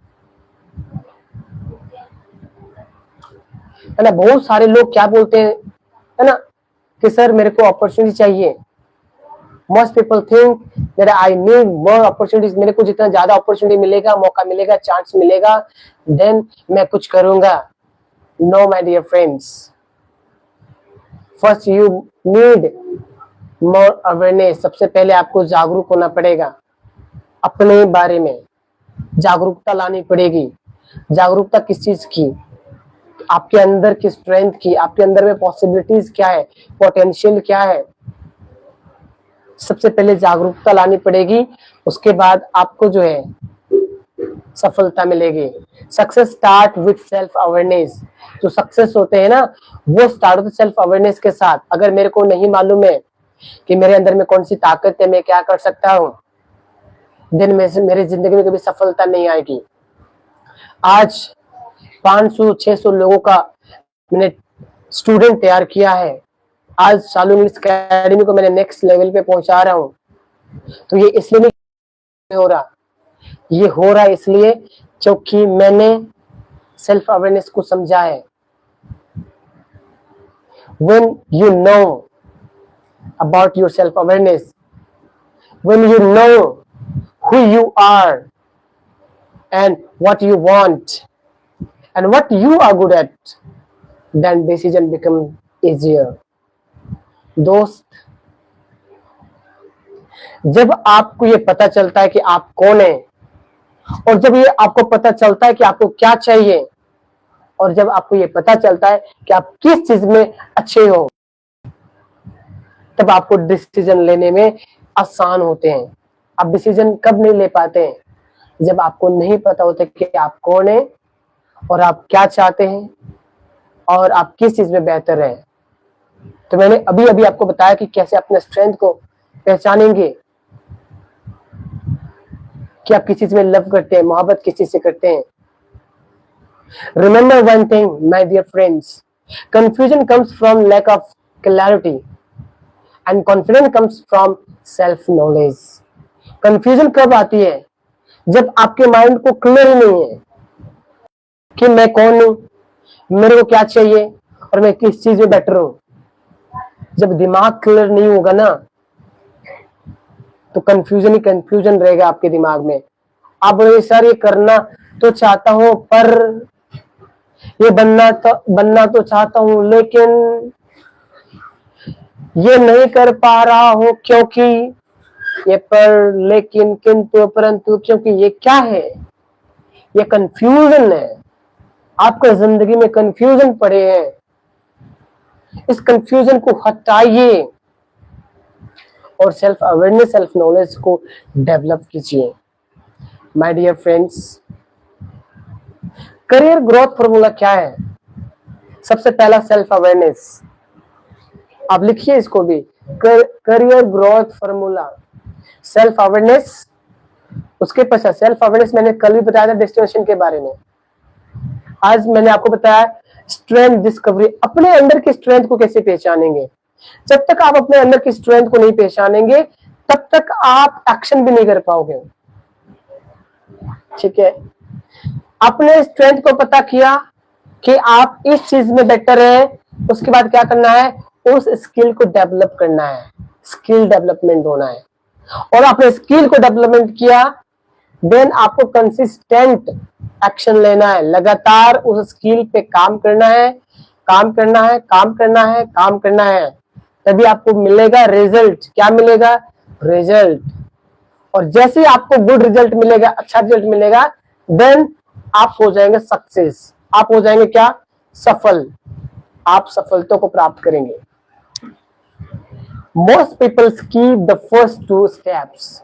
ना? बहुत सारे लोग क्या बोलते हैं, है ना, कि सर मेरे को अपॉर्चुनिटी चाहिए। Most people think that I need more opportunities. मेरे को जितना ज्यादा अपॉर्चुनिटी मिलेगा, मौका मिलेगा, चांस मिलेगा, देन मैं कुछ करूंगा। No my dear friends, first you need more awareness. सबसे पहले आपको जागरूक होना पड़ेगा, अपने बारे में जागरूकता लानी पड़ेगी। जागरूकता किस चीज की? आपके अंदर की स्ट्रेंथ की, आपके अंदर में पॉसिबिलिटीज क्या है, पोटेंशियल क्या है। सबसे पहले जागरूकता लानी पड़ेगी, उसके बाद आपको जो है सफलता मिलेगी। Success start with self awareness. जो सक्सेस होते हैं ना, वो स्टार्ट होते सेल्फ अवेयरनेस के साथ। अगर मेरे को नहीं मालूम है कि मेरे अंदर में कौन सी ताकत है, मैं क्या कर सकता हूँ, दिन में से मेरी जिंदगी में कभी सफलता नहीं आएगी। आज 500-600 लोगों का मैंने स्टूडेंट तैयार किया है। आज चालू इंग्लिश अकेडमी को मैंने नेक्स्ट लेवल पे पहुंचा रहा हूँ। तो ये इसलिए नहीं हो रहा, ये हो रहा है इसलिए क्योंकि मैंने सेल्फ अवेयरनेस को समझा है। When you know about your self awareness, when you know who you are and what you want and what you are good at, then decision become easier. दोस्त, जब आपको ये पता चलता है कि आप कौन है, और जब ये आपको पता चलता है कि आपको क्या चाहिए, और जब आपको ये पता चलता है कि आप किस चीज में अच्छे हो, तब आपको डिसीजन लेने में आसान होते हैं। आप डिसीजन कब नहीं ले पाते हैं? जब आपको नहीं पता होता कि आप कौन है और आप क्या चाहते हैं और आप किस चीज में बेहतर हैं। तो मैंने अभी अभी आपको बताया कि कैसे अपने स्ट्रेंथ को पहचानेंगे कि आप किस चीज में लव करते हैं, मोहब्बत किस चीज से करते हैं। Remember one thing, my dear friends, confusion comes from lack of clarity and confidence comes from self knowledge. Confusion कब आती है? जब आपके माइंड को क्लियर ही नहीं है कि मैं कौन हूं, मेरे को क्या चाहिए और मैं किस चीज में बेटर हूं। जब दिमाग क्लियर नहीं होगा ना, तो कंफ्यूजन ही कंफ्यूजन रहेगा आपके दिमाग में। आप बोलोगे सर ये करना तो चाहता हूं, पर ये बनना तो चाहता हूं, लेकिन ये नहीं कर पा रहा हूं, क्योंकि ये पर, लेकिन, किंतु, परंतु, क्योंकि। ये क्या है? ये कंफ्यूजन है। आपका जिंदगी में कंफ्यूजन पड़े हैं। इस कंफ्यूजन को हटाइए और सेल्फ अवेयरनेस, सेल्फ नॉलेज को डेवलप कीजिए। My dear friends, career growth formula क्या है? सबसे पहला सेल्फ अवेयरनेस। आप लिखिए इसको भी, career growth formula, self awareness. उसके पश्चात सेल्फ अवेयरनेस मैंने कल भी बताया था डेस्टिनेशन के बारे में। आज मैंने आपको बताया स्ट्रेंथ डिस्कवरी। अपने अंदर की स्ट्रेंथ को कैसे पहचानेंगे? जब तक आप अपने अंदर की स्ट्रेंथ को नहीं पहचानेंगे तब तक आप एक्शन भी नहीं कर पाओगे। ठीक है, अपने स्ट्रेंथ को पता किया कि आप इस चीज में बेटर है, उसके बाद क्या करना है? उस स्किल को डेवलप करना है, स्किल डेवलपमेंट होना है। और आपने स्किल को डेवलपमेंट किया, देन आपको कंसिस्टेंट एक्शन लेना है, लगातार उस स्किल पे काम करना है, काम करना है, काम करना है, काम करना है, तभी आपको मिलेगा रिजल्ट। क्या मिलेगा? रिजल्ट। और जैसे ही आपको गुड रिजल्ट मिलेगा, अच्छा रिजल्ट मिलेगा, देन आप हो जाएंगे सक्सेस। आप हो जाएंगे क्या? सफल। आप सफलता को प्राप्त करेंगे। Most people skip the first 2 steps.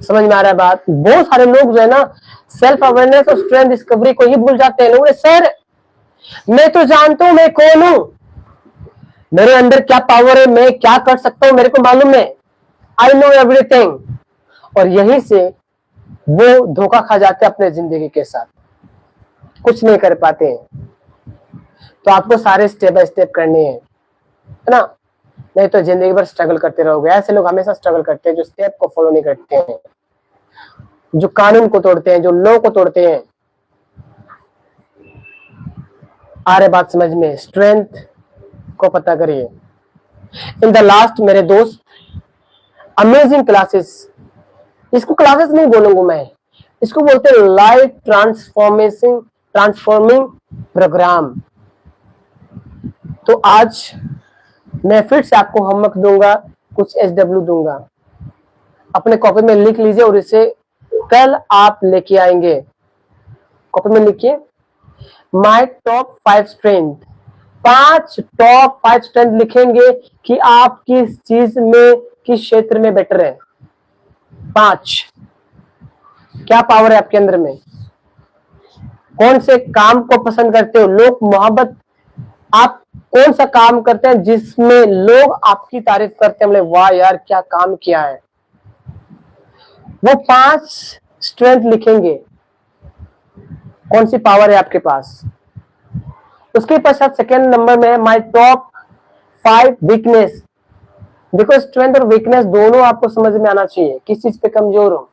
समझ में आ रहा है बात? बहुत सारे लोग जो है ना, सेल्फ अवेयरनेस और स्ट्रेंथ डिस्कवरी को ही भूल जाते हैं। लोग सर मैं तो जानता हूं मैं कौन हूं, मेरे अंदर क्या पावर है, मैं क्या कर सकता हूं, मेरे को मालूम है, आई नो एवरीथिंग। और यहीं से वो धोखा खा जाते हैं अपने जिंदगी के साथ, कुछ नहीं कर पाते हैं। तो आपको सारे स्टेप बाय स्टेप करने हैं, है ना? नहीं तो जिंदगी भर स्ट्रगल करते रहोगे। ऐसे लोग हमेशा स्ट्रगल करते हैं जो स्टेप को फॉलो नहीं करते हैं, जो कानून को तोड़ते हैं, जो लॉ को तोड़ते हैं। आ रहे बात समझ में? स्ट्रेंथ को पता करिए। इन द लास्ट मेरे दोस्त, अमेजिंग क्लासेस, इसको क्लासेस नहीं बोलूंगा मैं, इसको बोलते हैं लाइफ ट्रांसफॉर्मिंग प्रोग्राम। तो आज मैं फिर से आपको होमवर्क दूंगा, कुछ SW दूंगा, अपने कॉपी में लिख लीजिए और इसे कल आप लेके आएंगे। कॉपी में लिखिए my top 5 strength. 5 top 5 strength लिखेंगे कि आप किस चीज में, किस क्षेत्र में बेटर है। 5 क्या पावर है आपके अंदर में, कौन से काम को पसंद करते हो, लोग मोहब्बत, आप कौन सा काम करते हैं जिसमें लोग आपकी तारीफ करते हैं, वाह यार क्या काम किया है। वो 5 स्ट्रेंथ लिखेंगे, कौन सी पावर है आपके पास। उसके पश्चात सेकेंड नंबर में माय टॉप 5 वीकनेस। देखो स्ट्रेंथ और वीकनेस दोनों आपको समझ में आना चाहिए, किस चीज पे कमजोर हो।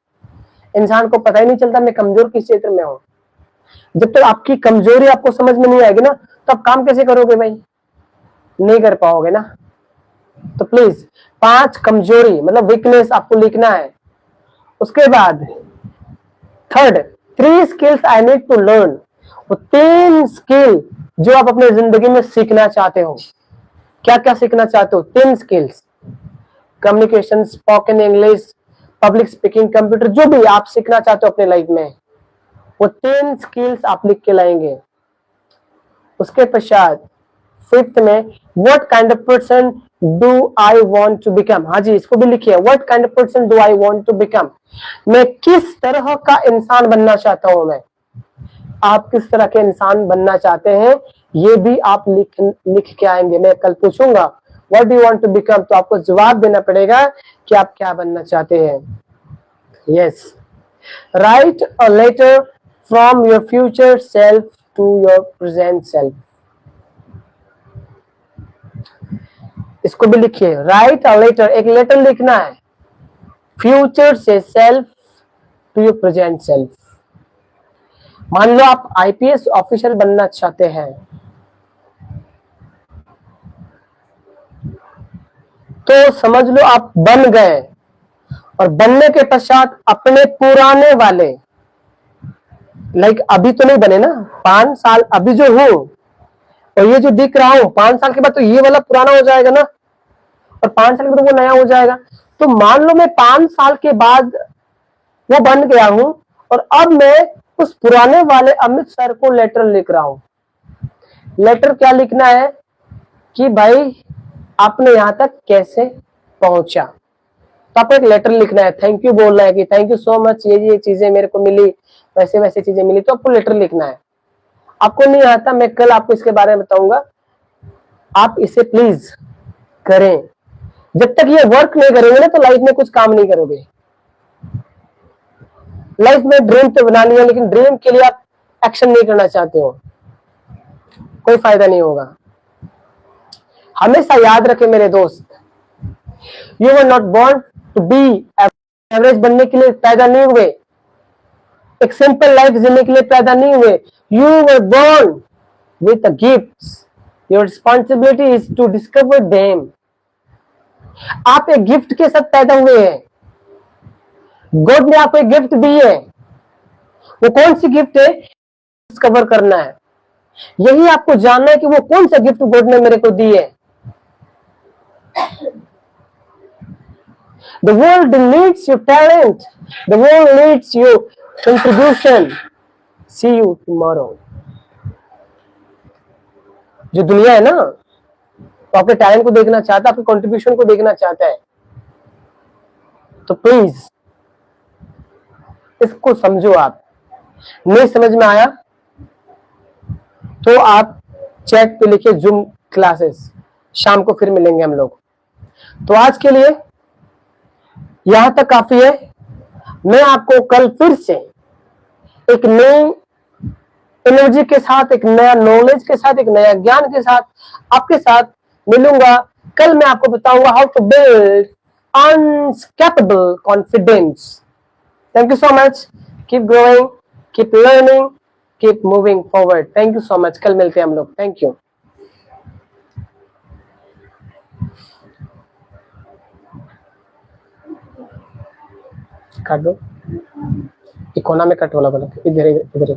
इंसान को पता ही नहीं चलता मैं कमजोर किस क्षेत्र में हूं। जब तक आपकी कमजोरी आपको समझ में नहीं आएगी ना, तो आप काम कैसे करोगे भाई? नहीं कर पाओगे ना। तो प्लीज 5 कमजोरी मतलब वीकनेस आपको लिखना है। उसके बाद third, 3 skills I need to learn. वो 3 स्किल जो आप अपने जिंदगी में सीखना चाहते हो। क्या क्या सीखना चाहते हो? 3 skills, communication, spoken English, public speaking, computer, जो भी आप सीखना चाहते हो अपने लाइफ में, वो 3 स्किल्स आप लिख के लाएंगे। उसके पश्चात 5th में what kind of person do I want to become, हाँ जी इसको भी लिखिए, what kind of person do I want to become, मैं किस तरह का इंसान बनना चाहता हूं मैं, आप किस तरह के इंसान बनना चाहते हैं ये भी आप लिख के आएंगे। मैं कल पूछूंगा what do you want to become, तो आपको जवाब देना पड़ेगा कि आप क्या बनना चाहते हैं। Yes, write a letter from your future self to your present self, इसको भी लिखिए, राइट अ लेटर, एक लेटर लिखना है फ्यूचर से self to your present self. मान लो आप आईपीएस ऑफिसर बनना चाहते हैं तो समझ लो आप बन गए, और बनने के पश्चात अपने पुराने वाले, लाइक अभी तो नहीं बने ना, 5 साल अभी जो हूं और ये जो दिख रहा हूं 5 साल के बाद तो ये वाला पुराना हो जाएगा ना, और 5 साल के बाद वो नया हो जाएगा। तो मान लो मैं 5 साल के बाद वो बन गया हूं और अब मैं उस पुराने वाले अमित सर को लेटर लिख रहा हूं। लेटर क्या लिखना है कि भाई आपने यहां तक कैसे पहुंचा, तो आपको एक लेटर लिखना है, थैंक यू बोलना है कि थैंक यू सो मच, ये चीजें मेरे को मिली, वैसे वैसे चीजें मिली, तो आपको लेटर लिखना है। आपको नहीं आता, मैं कल आपको इसके बारे में बताऊंगा, आप इसे प्लीज करें। जब तक ये वर्क नहीं करेंगे ना तो लाइफ में कुछ काम नहीं करोगे। लाइफ में ड्रीम तो बना लिया, लेकिन ड्रीम के लिए आप एक्शन नहीं करना चाहते हो, कोई फायदा नहीं होगा। हमेशा याद रखे मेरे दोस्त, you were not born to be average बनने के लिए पैदा नहीं हुए, एक सिंपल लाइफ जीने के लिए पैदा नहीं हुए। You were born with a gifts, your responsibility is to discover them. आप एक गिफ्ट के साथ पैदा हुए हैं, गॉड ने आपको एक गिफ्ट दी है, वो कौन सी गिफ्ट है डिस्कवर करना है, यही आपको जानना है कि वो कौन सा गिफ्ट गॉड ने मेरे को दी है। The world needs your talent. The world needs your contribution. See you tomorrow. जो दुनिया है ना, वो आपके टैलेंट को देखना चाहता है, आपके कंट्रीब्यूशन को देखना चाहता है। तो प्लीज इसको समझो। आप नहीं समझ में आया तो आप चैट पे लिखिए जूम क्लासेस, शाम को फिर मिलेंगे हम लोग। तो आज के लिए यहां तक काफी है। मैं आपको कल फिर से एक नई एनर्जी के साथ, एक नया नॉलेज के साथ, एक नया ज्ञान के साथ आपके साथ मिलूंगा। कल मैं आपको बताऊंगा how to build unescapable confidence. Thank you so much, keep growing, keep learning, keep moving forward. Thank you so much, कल मिलते हैं हम लोग। Thank you. काट दो, कोना में कट वाला बोला, इधर इधर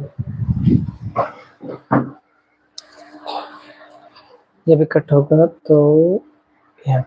ये भी कट होगा तो यहाँ